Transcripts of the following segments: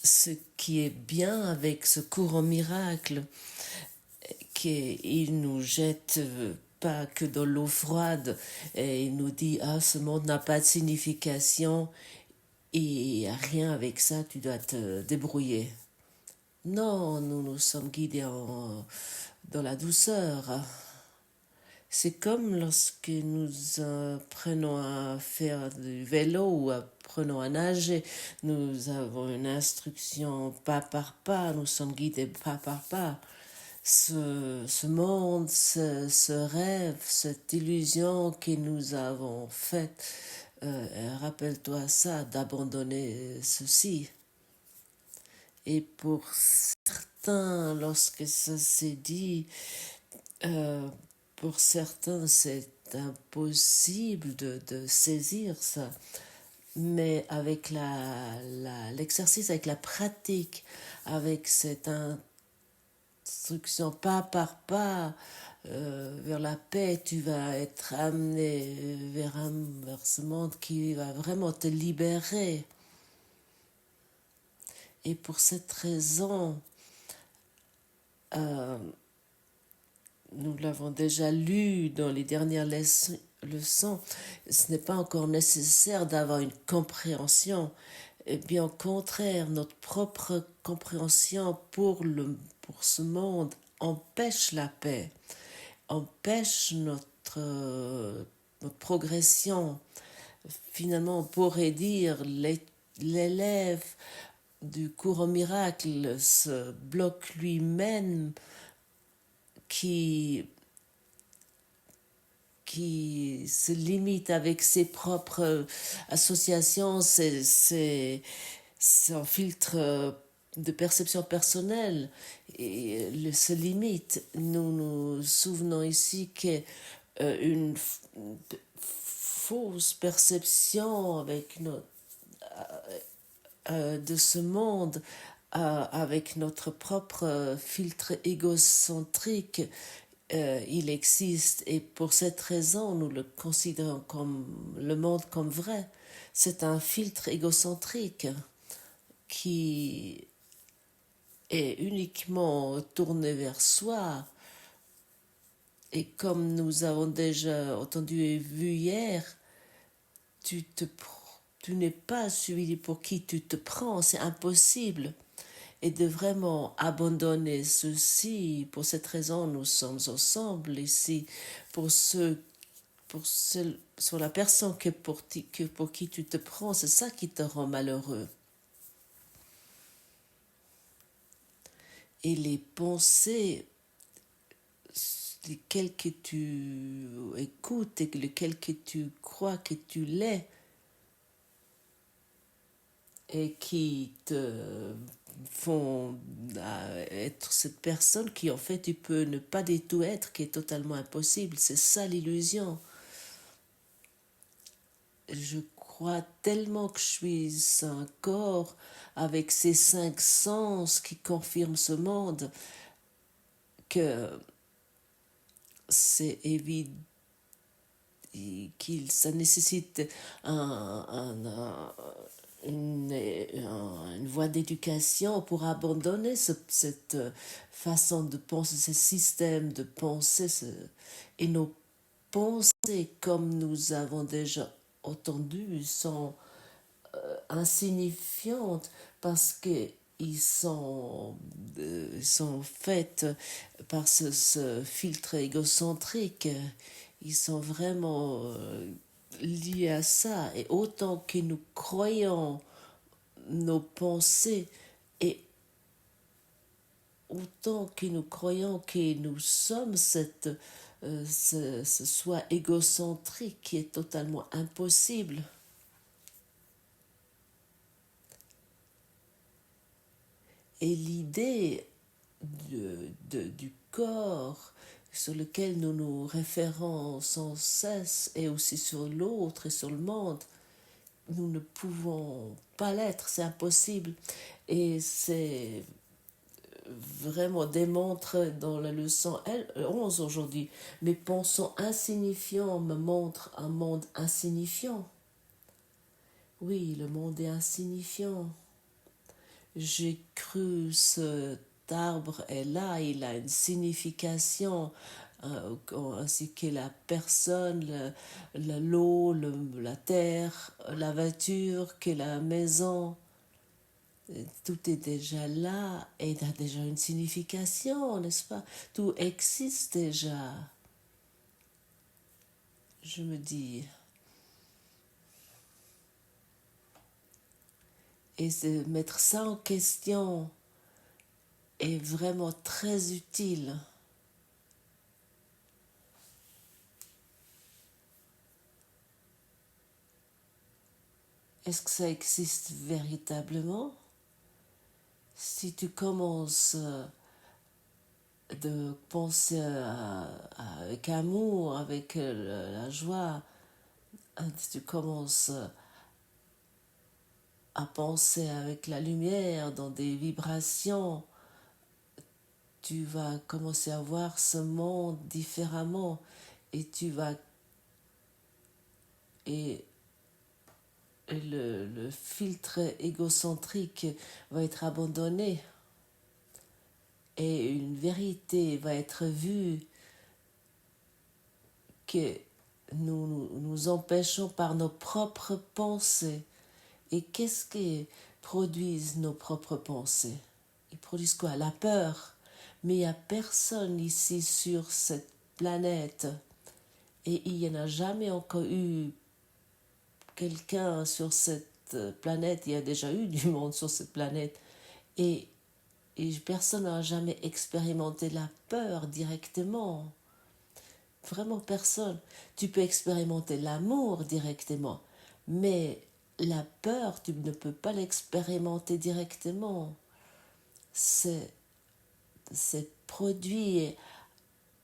ce qui est bien avec ce courant miracle, qu'il nous jette pas que dans l'eau froide et il nous dit ah ce monde n'a pas de signification et rien avec ça, tu dois te débrouiller. Non, nous nous sommes guidés dans la douceur. C'est comme lorsque nous apprenons à faire du vélo ou apprenons à nager. Nous avons une instruction pas par pas, nous sommes guidés pas par pas. Ce monde, ce rêve, cette illusion que nous avons faite, rappelle-toi ça, d'abandonner ceci. Et pour certains, lorsque ça s'est dit, euh, pour certains, c'est impossible de saisir ça. Mais avec l'exercice, avec la pratique, avec cette instruction pas par pas vers la paix, tu vas être amené vers ce monde qui va vraiment te libérer. Et pour cette raison, euh, nous l'avons déjà lu dans les dernières leçons, ce n'est pas encore nécessaire d'avoir une compréhension. Et bien au contraire, notre propre compréhension pour ce monde empêche la paix, empêche notre progression. Finalement, on pourrait dire l'élève du courant miracle se bloque lui-même qui se limite avec ses propres associations, son filtre de perception personnelle et se limite. Nous nous souvenons ici qu'une fausse perception avec de ce monde avec notre propre filtre égocentrique, il existe et pour cette raison nous le considérons comme le monde comme vrai. C'est un filtre égocentrique qui est uniquement tourné vers soi. Et comme nous avons déjà entendu et vu hier, tu n'es pas celui pour qui tu te prends, c'est impossible. Et de vraiment abandonner ceci. Pour cette raison, nous sommes ensemble ici. Sur la personne pour qui tu te prends, c'est ça qui te rend malheureux. Et les pensées, lesquelles que tu écoutes et lesquelles que tu crois que tu l'es, et qui te font être cette personne qui en fait tu peux ne pas du tout être, qui est totalement impossible. C'est ça l'illusion. Je crois tellement que je suis un corps avec ces 5 sens qui confirment ce monde que c'est évident ça nécessite une voie d'éducation pour abandonner cette façon de penser, ce système de pensée et nos pensées, comme nous avons déjà entendu, sont insignifiantes parce qu'ils sont faits par ce filtre égocentrique. Ils sont vraiment liés à ça. Et autant que nous croyons nos pensées et autant que nous croyons que nous sommes ce soi égocentrique qui est totalement impossible. Et l'idée du corps sur lequel nous nous référons sans cesse et aussi sur l'autre et sur le monde, nous ne pouvons pas l'être, c'est impossible. Et c'est vraiment démontré dans la leçon 11 aujourd'hui. Mes pensons insignifiants me montrent un monde insignifiant. Oui, le monde est insignifiant. j'ai cru cet arbre est là, il a une signification, ainsi que la personne, l'eau, la terre, la voiture, que la maison. Tout est déjà là et il a déjà une signification, n'est-ce pas? Tout existe déjà. Je me dis. Et mettre ça en question est vraiment très utile. Est-ce que ça existe véritablement? Si tu commences de penser avec amour, avec la joie, si tu commences à penser avec la lumière, dans des vibrations, tu vas commencer à voir ce monde différemment et tu vas et le filtre égocentrique va être abandonné et une vérité va être vue que nous empêchons par nos propres pensées. Et qu'est-ce que produisent nos propres pensées? Ils produisent quoi? La peur. Mais il n'y a personne ici sur cette planète et il n'y en a jamais encore eu quelqu'un sur cette planète. Il y a déjà eu du monde sur cette planète et personne n'a jamais expérimenté la peur directement. Vraiment personne. Tu peux expérimenter l'amour directement, mais la peur, tu ne peux pas l'expérimenter directement. C'est produit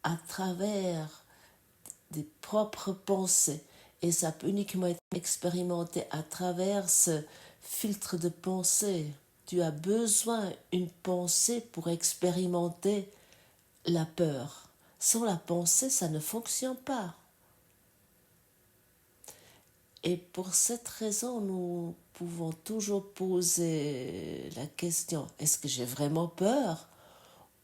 à travers des propres pensées et ça peut uniquement être expérimenté à travers ce filtre de pensée. Tu as besoin d'une pensée pour expérimenter la peur. Sans la pensée, ça ne fonctionne pas. Et pour cette raison, nous pouvons toujours poser la question, est-ce que j'ai vraiment peur?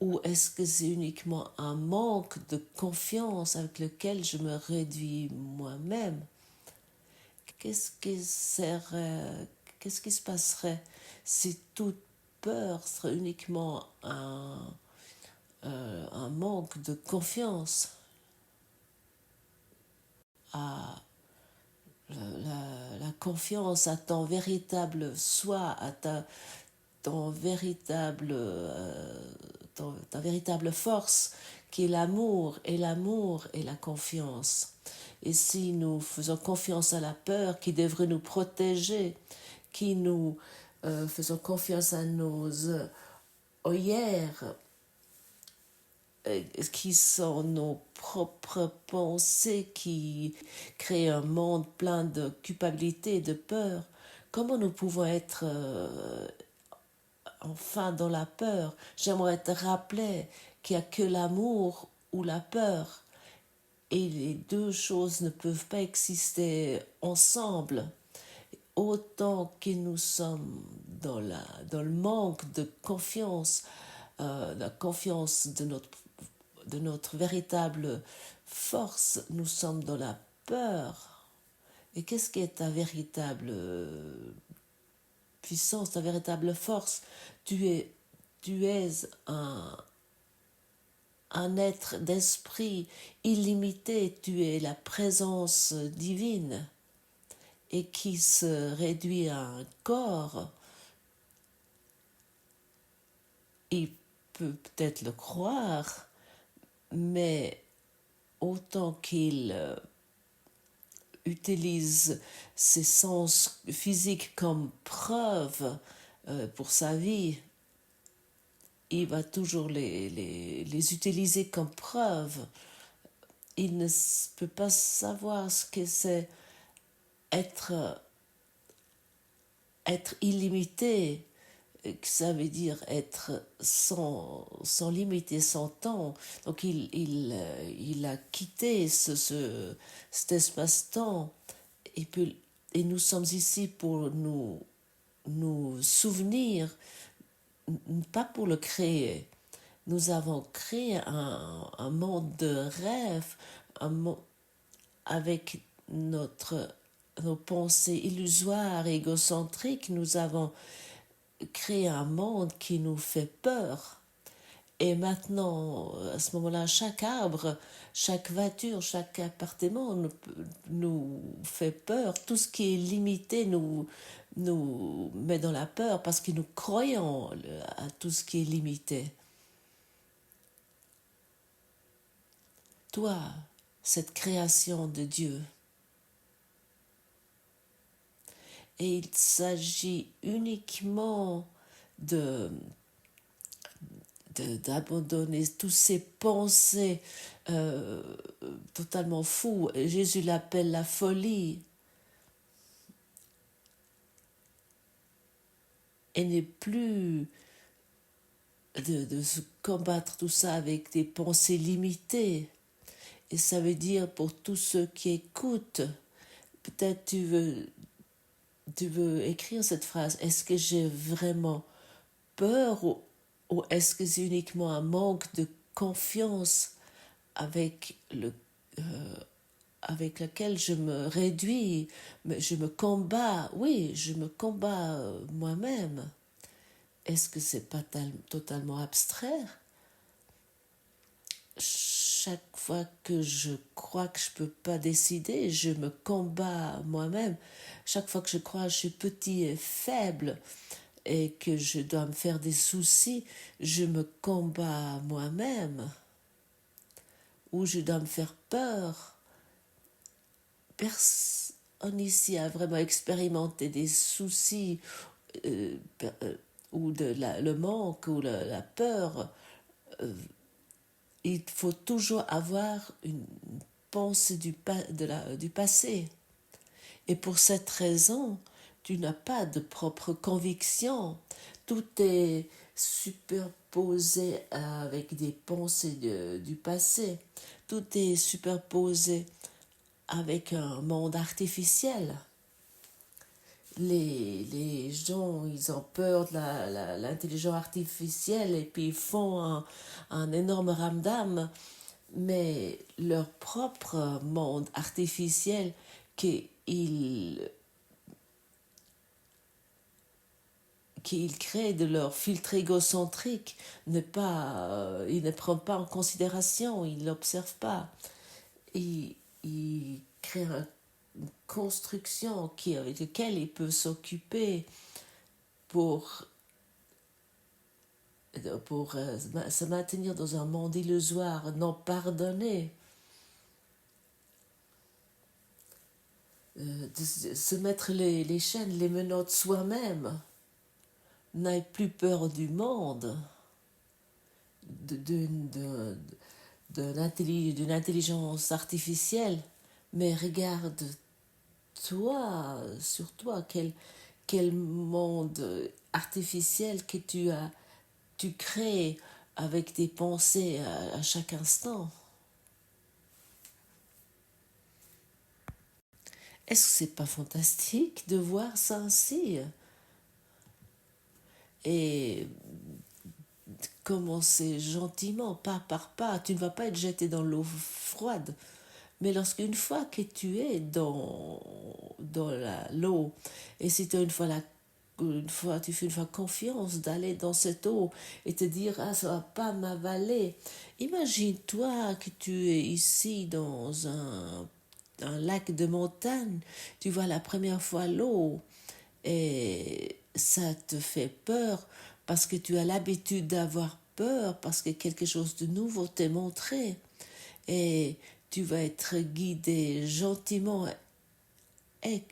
Ou est-ce que c'est uniquement un manque de confiance avec lequel je me réduis moi-même? Qu'est-ce qui se passerait si toute peur serait uniquement un manque de confiance à la confiance à ton véritable soi, à ton véritable, ta véritable force, qui est l'amour, et l'amour et la confiance. Et si nous faisons confiance à la peur qui devrait nous protéger, qui nous faisons confiance à nos œillères, qui sont nos propres pensées qui créent un monde plein de culpabilité et de peur, comment nous pouvons être enfin dans la peur? J'aimerais te rappeler qu'il n'y a que l'amour ou la peur et les deux choses ne peuvent pas exister ensemble. Autant que nous sommes dans le manque de confiance, la confiance de notre véritable force, nous sommes dans la peur. Et qu'est-ce qui est ta véritable puissance, ta véritable force? Tu es un être d'esprit illimité, tu es la présence divine et qui se réduit à un corps. Il peut peut-être le croire, mais autant qu'il utilise ses sens physiques comme preuve pour sa vie, il va toujours les utiliser comme preuve. Il ne peut pas savoir ce que c'est être illimité, que ça veut dire être sans limite et sans temps. Donc il a quitté cet espace-temps et nous sommes ici pour nous souvenir pas pour le créer. Nous avons créé un monde de rêve, avec nos pensées illusoires et égocentriques. Nous avons créé un monde qui nous fait peur. Et maintenant, à ce moment-là, chaque arbre, chaque voiture, chaque appartement nous fait peur. Tout ce qui est limité nous met dans la peur parce que nous croyons à tout ce qui est limité. Toi, cette création de Dieu, et il s'agit uniquement d'abandonner toutes ces pensées totalement fous. Jésus l'appelle la folie. Et n'est plus de se combattre tout ça avec des pensées limitées. Et ça veut dire pour tous ceux qui écoutent, peut-être tu veux écrire cette phrase. Est-ce que j'ai vraiment peur ou est-ce que c'est uniquement un manque de confiance avec avec lequel je me réduis, je me combats, oui, je me combats moi-même. Est-ce que c'est pas totalement abstrait? Chaque fois que je crois que je peux pas décider, je me combats moi-même. Chaque fois que je crois que je suis petit et faible et que je dois me faire des soucis, je me combats moi-même. Ou je dois me faire peur. Personne ici a vraiment expérimenté des soucis ou le manque ou la peur. Il faut toujours avoir une pensée du passé. Et pour cette raison, tu n'as pas de propre conviction. Tout est superposé avec des pensées du passé. Tout est superposé avec un monde artificiel. Les gens, ils ont peur de l'intelligence artificielle et puis ils font un énorme ramdam, mais leur propre monde artificiel qu'ils créent de leur filtre égocentrique ils ne prennent pas en considération, ils ne l'observent pas. Ils créent une construction avec laquelle il peut s'occuper pour se maintenir dans un monde illusoire, non pardonné, de se mettre les chaînes, les menottes soi-même, n'aie plus peur du monde, d'une intelligence artificielle, mais regarde toi, sur toi, quel monde artificiel que tu crées avec tes pensées à chaque instant. Est-ce que c'est pas fantastique de voir ça ainsi? Et commencer gentiment, pas par pas. Tu ne vas pas être jeté dans l'eau froide. Mais lorsqu'une fois que tu es dans l'eau, et si tu as tu fais une fois confiance d'aller dans cette eau et te dire, ah, ça va pas m'avaler. Imagine-toi que tu es ici dans un lac de montagne, tu vois la première fois l'eau et ça te fait peur parce que tu as l'habitude d'avoir peur, parce que quelque chose de nouveau t'est montré et tu vas être guidé gentiment. Et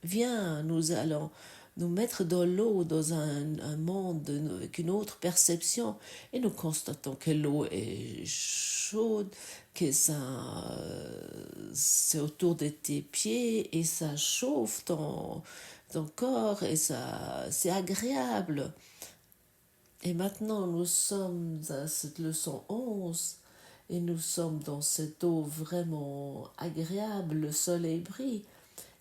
viens, nous allons nous mettre dans l'eau, dans un monde avec une autre perception, et nous constatons que l'eau est chaude, que c'est autour de tes pieds, et ça chauffe ton corps, et c'est agréable. Et maintenant, nous sommes à cette leçon 11, et nous sommes dans cette eau vraiment agréable, le soleil brille,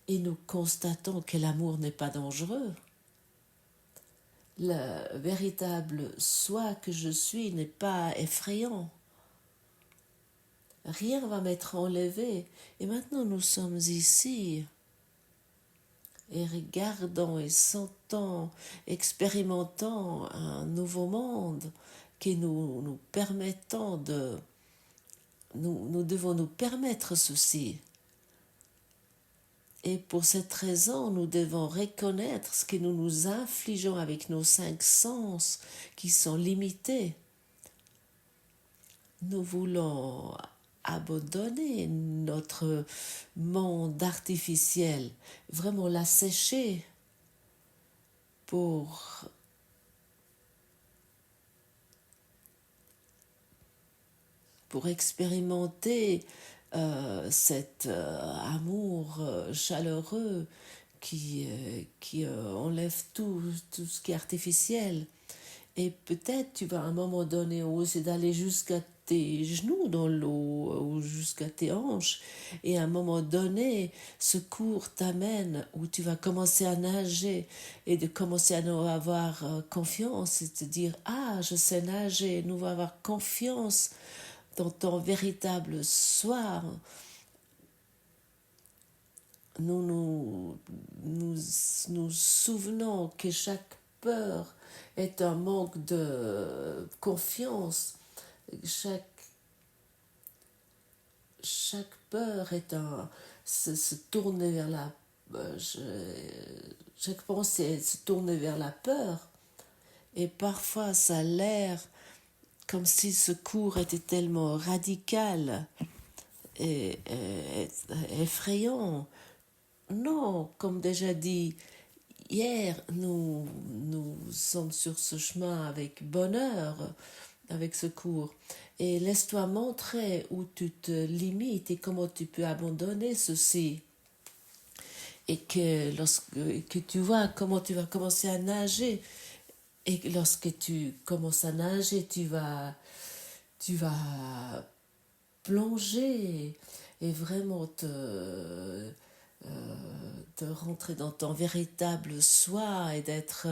et nous constatons que l'amour n'est pas dangereux. Le véritable soi que je suis n'est pas effrayant. Rien va m'être enlevé. Et maintenant nous sommes ici et regardons et sentons, expérimentons un nouveau monde qui nous permettant de... Nous devons nous permettre ceci. Et pour cette raison, nous devons reconnaître ce que nous nous infligeons avec nos 5 sens qui sont limités. Nous voulons abandonner notre monde artificiel, vraiment l'assécher pour expérimenter cet amour chaleureux qui enlève tout ce qui est artificiel. Et peut-être tu vas à un moment donné oser d'aller jusqu'à tes genoux dans l'eau ou jusqu'à tes hanches. Et à un moment donné, ce cours t'amène où tu vas commencer à nager et de commencer à nous avoir confiance et te dire « Ah, je sais nager », nous allons avoir confiance dans ton véritable soi. Nous souvenons que chaque peur est un manque de confiance. Chaque peur est se tourner vers la... chaque pensée se tourne vers la peur. Et parfois, ça a l'air comme si ce cours était tellement radical et effrayant. Non, comme déjà dit hier, nous sommes sur ce chemin avec bonheur, avec ce cours. Et laisse-toi montrer où tu te limites et comment tu peux abandonner ceci. Et que tu vois comment tu vas commencer à nager. Et lorsque tu commences à nager, tu vas plonger et vraiment de rentrer dans ton véritable soi et d'être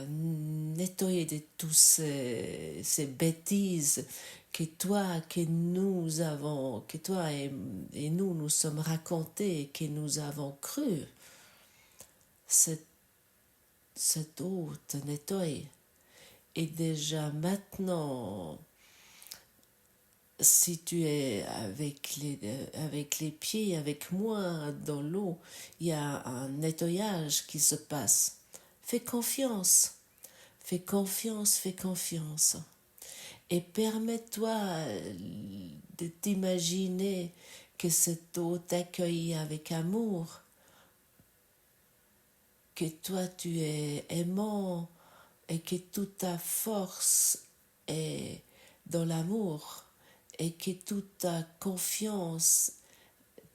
nettoyé de toutes ces bêtises que toi et nous sommes racontés et que nous avons cru. Cette eau te nettoie. Et déjà maintenant, si tu es avec les pieds, avec moi dans l'eau, il y a un nettoyage qui se passe. Fais confiance, fais confiance, fais confiance. Et permets-toi de t'imaginer que cette eau t'accueille avec amour, que toi tu es aimant et que toute ta force est dans l'amour. Et que toute ta confiance,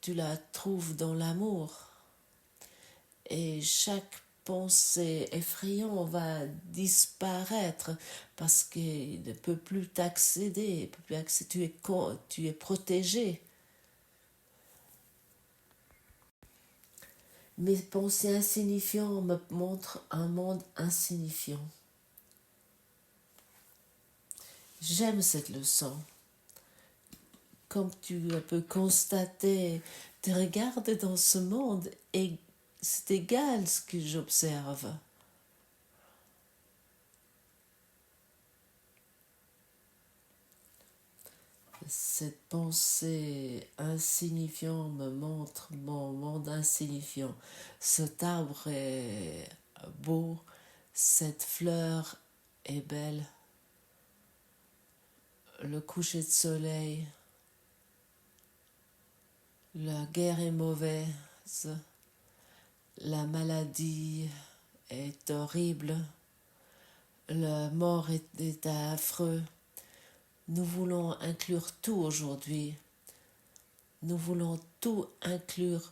tu la trouves dans l'amour. Et chaque pensée effrayante va disparaître parce qu'il ne peut plus t'accéder, tu es protégé. Mes pensées insignifiantes me montrent un monde insignifiant. J'aime cette leçon. Comme tu peux constater, tu regardes dans ce monde et c'est égal ce que j'observe. Cette pensée insignifiante me montre mon monde insignifiant. Cet arbre est beau, cette fleur est belle, le coucher de soleil, la guerre est mauvaise, la maladie est horrible, la mort est affreux. Nous voulons inclure tout aujourd'hui. Nous voulons tout inclure,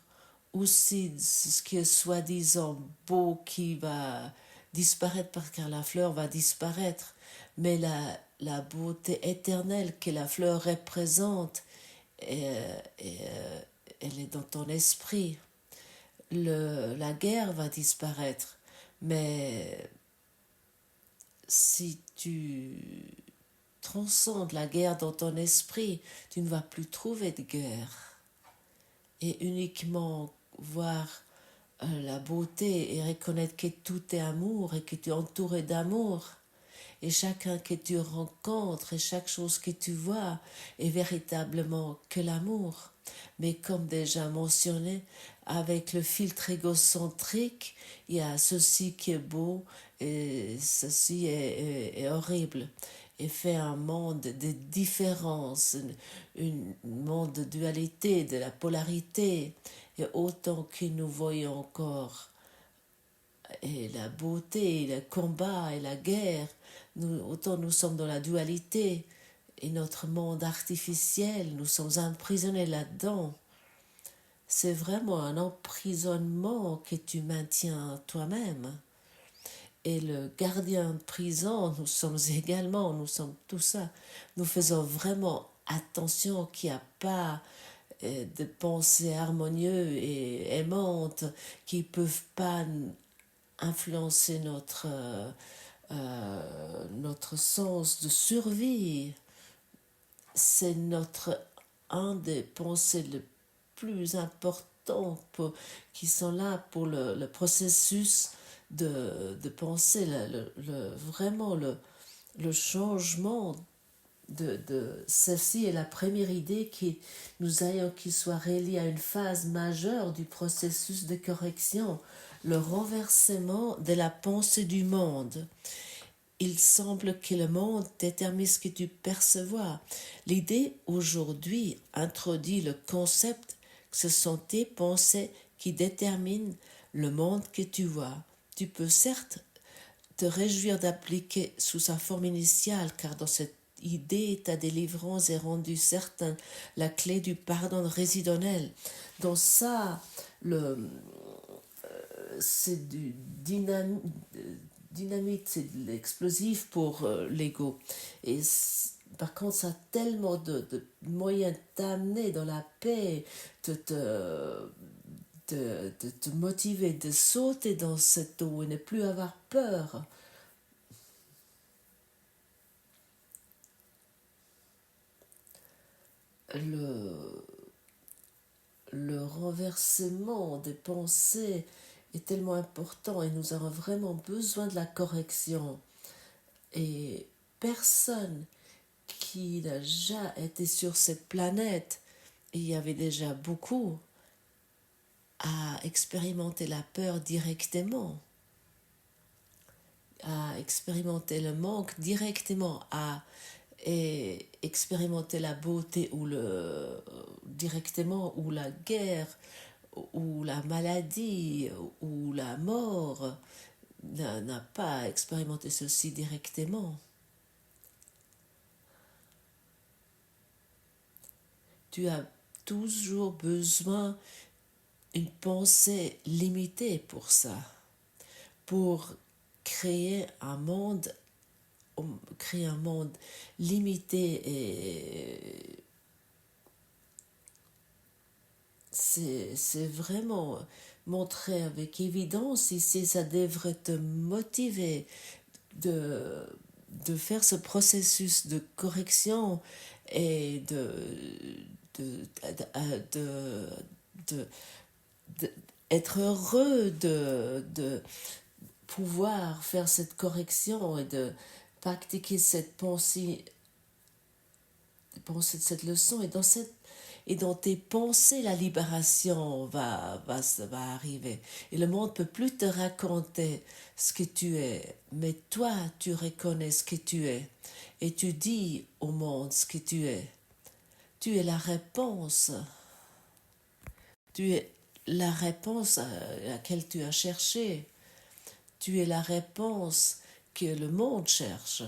aussi ce qui est soi-disant beau qui va disparaître parce que la fleur va disparaître. Mais la beauté éternelle que la fleur représente, elle est dans ton esprit. La guerre va disparaître, mais si tu transcendes la guerre dans ton esprit, tu ne vas plus trouver de guerre. Et uniquement voir la beauté et reconnaître que tout est amour et que tu es entouré d'amour. Et chacun que tu rencontres et chaque chose que tu vois est véritablement que l'amour. Mais comme déjà mentionné, avec le filtre égocentrique, il y a ceci qui est beau et ceci est horrible. Et fait un monde de différence, un monde de dualité, de la polarité. Et autant que nous voyons encore et la beauté, le combat et la guerre, autant nous sommes dans la dualité et notre monde artificiel, nous sommes emprisonnés là-dedans. C'est vraiment un emprisonnement que tu maintiens toi-même. Et le gardien de prison, nous sommes également, nous sommes tout ça. Nous faisons vraiment attention qu'il n'y a pas de pensées harmonieuses et aimantes qui ne peuvent pas influencer notre sens de survie. C'est un des pensées les plus importants qui sont là pour le processus de penser, vraiment le changement celle-ci est la première idée que nous ayons qui soit reliée à une phase majeure du processus de correction, le renversement de la pensée du monde. Il semble que le monde détermine ce que tu perçois. L'idée aujourd'hui introduit le concept que ce sont tes pensées qui déterminent le monde que tu vois. Tu peux certes te réjouir d'appliquer sous sa forme initiale, car dans cette idée, ta délivrance est rendue certaine, la clé du pardon résidentiel. Dans ça, c'est du dynamite, c'est de l'explosif pour l'ego. Et par contre, ça a tellement de moyens de t'amener dans la paix, de te motiver, de sauter dans cette eau et ne plus avoir peur. Le renversement des pensées est tellement important et nous avons vraiment besoin de la correction. Et personne qui n'a déjà été sur cette planète, et il y avait déjà beaucoup, a expérimenté la peur directement, a expérimenté le manque directement, a expérimenté la beauté ou directement, ou la guerre, ou la maladie, ou la mort, n'a pas expérimenté ceci directement. Tu as toujours besoin d'une pensée limitée pour ça, pour créer un monde limité, et c'est vraiment montré avec évidence ici. Ça devrait te motiver de faire ce processus de correction et de être heureux de pouvoir faire cette correction et de pratiquer cette pensée de cette leçon. Et dans tes pensées, la libération va arriver. Et le monde ne peut plus te raconter ce que tu es. Mais toi, tu reconnais ce que tu es. Et tu dis au monde ce que tu es. Tu es la réponse. Tu es la réponse à laquelle tu as cherché. Tu es la réponse que le monde cherche.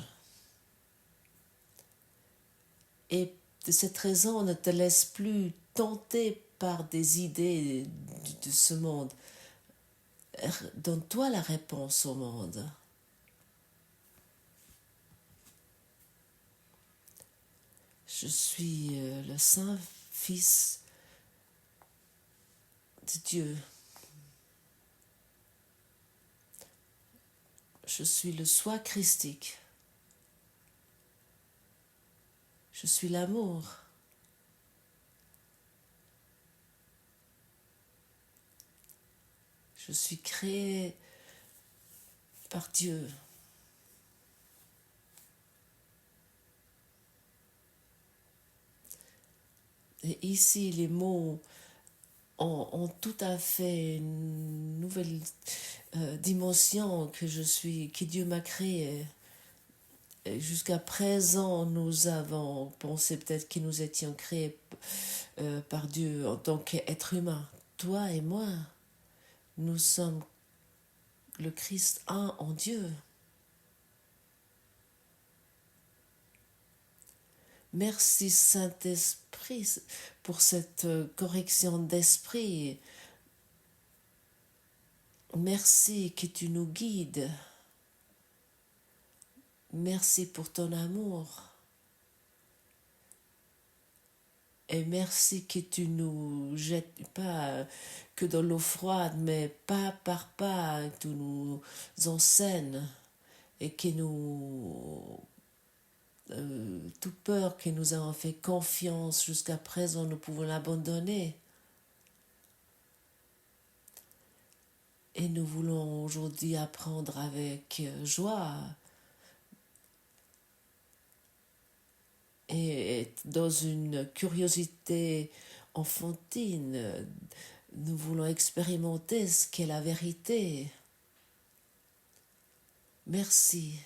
Et de cette raison, ne te laisse plus tenter par des idées de ce monde. Donne-toi la réponse au monde. Je suis le Saint Fils de Dieu. Je suis le soi christique. Je suis l'amour. Je suis créé par Dieu. Et ici, les mots ont tout à fait une nouvelle dimension que Dieu m'a créée. Jusqu'à présent, nous avons pensé peut-être que nous étions créés par Dieu en tant qu'être humain. Toi et moi, nous sommes le Christ un en Dieu. Merci Saint-Esprit pour cette correction d'esprit. Merci que tu nous guides. Merci pour ton amour. Et merci que tu nous jettes pas que dans l'eau froide, mais pas par pas, tu nous enseignes et que nous, toute peur que nous avons fait confiance jusqu'à présent, nous pouvons l'abandonner. Et nous voulons aujourd'hui apprendre avec joie et être dans une curiosité enfantine. Nous voulons expérimenter ce qu'est la vérité. Merci.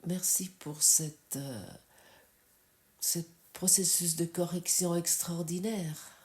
Merci pour ce processus de correction extraordinaire.